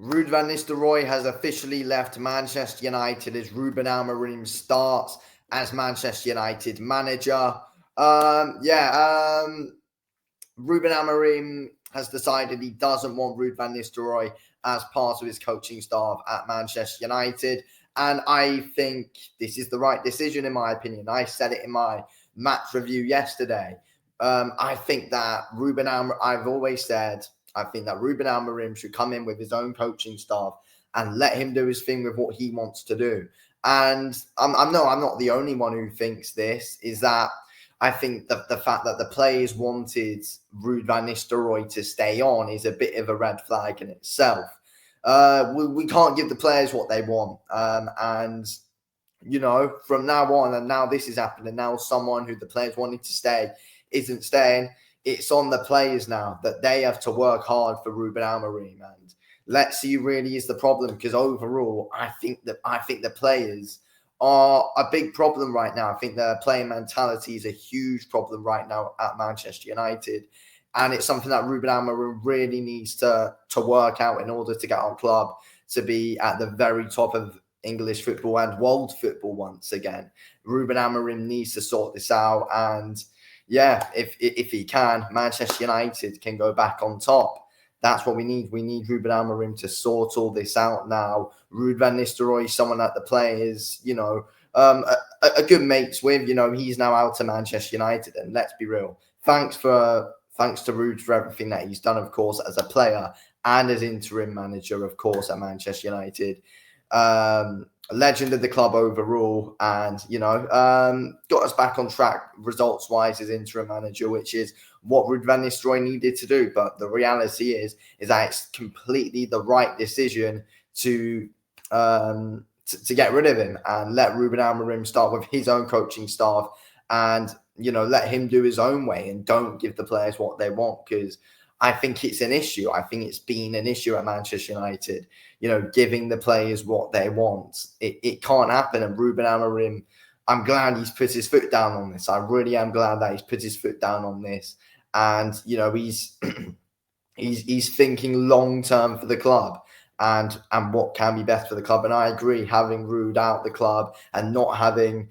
Ruud van Nistelrooy has officially left Manchester United as Ruben Amorim starts as Manchester United manager. Ruben Amorim has decided he doesn't want Ruud van Nistelrooy as part of his coaching staff at Manchester United. And I think this is the right decision, in my opinion. I said it in my match review yesterday. I think that I've always said, I think that Ruben Amorim should come in with his own coaching staff and let him do his thing with what he wants to do. And I'm not the only one who thinks this. Is that I think the fact that the players wanted Ruud van Nistelrooy to stay on is a bit of a red flag in itself. We can't give the players what they want. And from now on, and now this is happening, now someone who the players wanted to stay isn't staying. It's on the players now that they have to work hard for Ruben Amorim. And let's see who really is the problem, because overall, I think the players are a big problem right now. I think their playing mentality is a huge problem right now at Manchester United. And it's something that Ruben Amorim really needs to work out in order to get our club to be at the very top of English football and world football once again. Ruben Amorim needs to sort this out. And yeah, if he can, Manchester United can go back on top. That's what we need. We need Ruben Amorim to sort all this out now. Ruud van Nistelrooy, someone that the players, a good mates with. He's now out to Manchester United, and let's be real. Thanks to Ruud for everything that he's done, of course, as a player and as interim manager, of course, at Manchester United. Legend of the club overall, and got us back on track results wise as interim manager, which is what Ruud van Nistelrooy needed to do. But the reality is that it's completely the right decision to get rid of him and let Ruben Amorim start with his own coaching staff, and let him do his own way and don't give the players what they want, because I think it's an issue. I think it's been an issue at Manchester United, giving the players what they want. It can't happen. And Ruben Amorim, I'm glad he's put his foot down on this. I really am glad that he's put his foot down on this. And, he's he's thinking long term for the club and what can be best for the club. And I agree, having Ruud out the club and not having,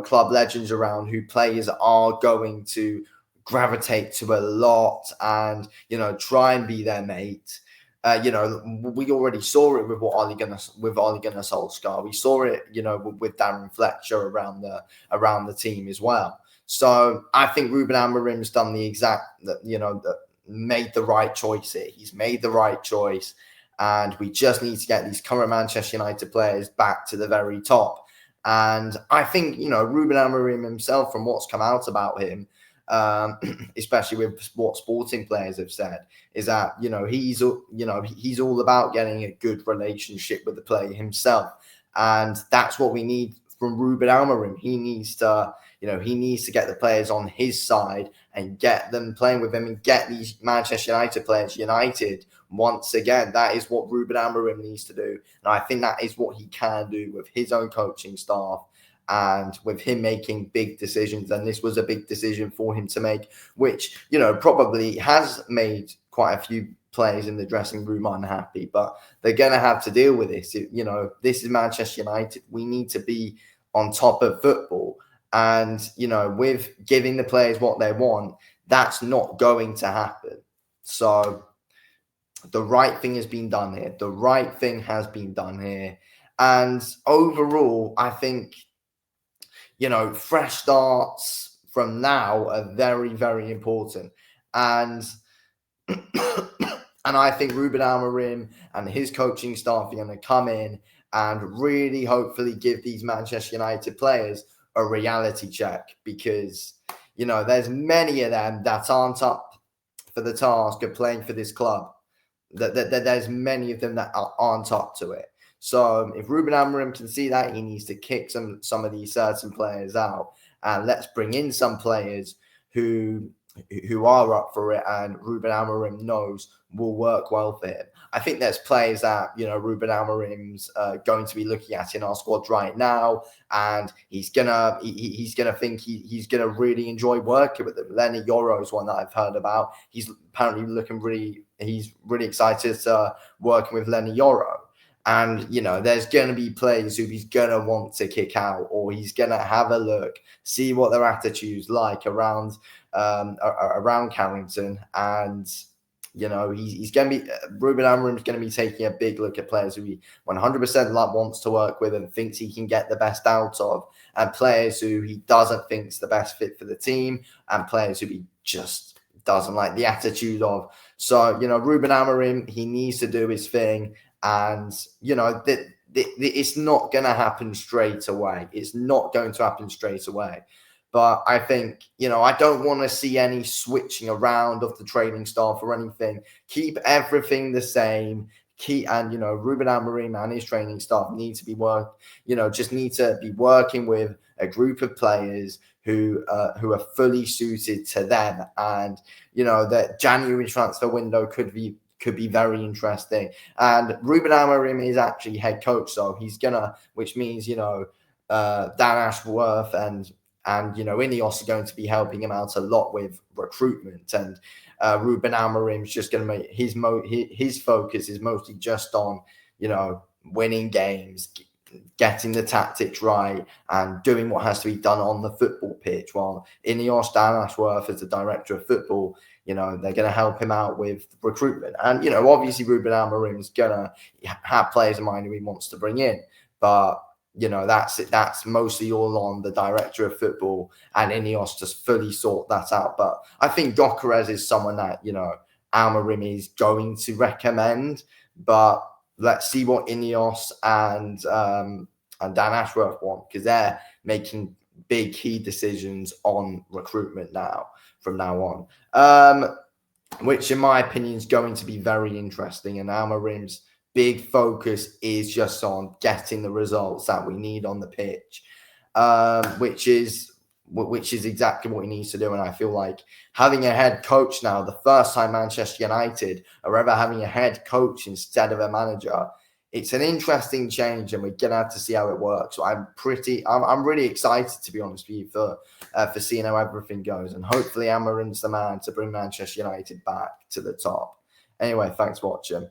club legends around who players are going to gravitate to a lot and try and be their mate. We already saw it with Ole Gunnar Solskjaer. We saw it, with Darren Fletcher around the team as well. So I think Ruben Amorim's done made the right choice here. He's made the right choice, and we just need to get these current Manchester United players back to the very top. And I think Ruben Amorim himself, from what's come out about him, especially with what sporting players have said, is that he's all about getting a good relationship with the player himself, and that's what we need from Ruben Amorim. He needs to get the players on his side and get them playing with him and get these Manchester United players united once again. That is what Ruben Amorim needs to do, and I think that is what he can do with his own coaching staff and with him making big decisions. And this was a big decision for him to make, which, probably has made quite a few players in the dressing room unhappy, but they're going to have to deal with this. This is Manchester United. We need to be on top of football. And, with giving the players what they want, that's not going to happen. So the right thing has been done here. The right thing has been done here. And overall, I think, fresh starts from now are very, very important. And and I think Ruben Amorim and his coaching staff are going to come in and really hopefully give these Manchester United players a reality check, because, there's many of them that aren't up for the task of playing for this club. That there's many of them that aren't up to it. So if Ruben Amorim can see that, he needs to kick some of these certain players out, and let's bring in some players who are up for it, and Ruben Amorim knows will work well for him. I think there's players that Ruben Amorim's going to be looking at in our squad right now, and he's gonna think he's gonna really enjoy working with them. Lenny Yoro is one that I've heard about. He's apparently looking really he's really excited to working with Lenny Yoro. And, there's going to be players who he's going to want to kick out, or he's going to have a look, see what their attitude's like around Carrington. And, he's going to be, Ruben Amorim's going to be taking a big look at players who he 100% wants to work with and thinks he can get the best out of, and players who he doesn't think is the best fit for the team, and players who he just doesn't like the attitude of. So, Ruben Amorim, he needs to do his thing. And, it's not going to happen straight away. It's not going to happen straight away. But I think, I don't want to see any switching around of the training staff or anything. Keep everything the same. Ruben Amorim and his training staff need to be need to be working with a group of players who are fully suited to them. And, that January transfer window could be very interesting. And Ruben Amorim is actually head coach, so which means, Dan Ashworth and Ineos are going to be helping him out a lot with recruitment. And Ruben Amorim's just going to make his focus is mostly just on, winning games, getting the tactics right, and doing what has to be done on the football pitch. While Ineos, Dan Ashworth, as the director of football, they're going to help him out with recruitment. And, obviously Ruben Amorim's going to have players in mind who he wants to bring in. But, that's mostly all on the director of football and Ineos to fully sort that out. But I think Gyökeres is someone that, Amorim is going to recommend. But let's see what Ineos and Dan Ashworth want, because they're making big key decisions on recruitment from now on, which in my opinion is going to be very interesting. And Amorim's big focus is just on getting the results that we need on the pitch, which is exactly what he needs to do. And I feel like having a head coach now, the first time Manchester United are ever having a head coach instead of a manager, it's an interesting change, and we're gonna have to see how it works. So I'm really excited, to be honest with you, for seeing how everything goes, and hopefully Amorim's the man to bring Manchester United back to the top. Anyway, thanks for watching.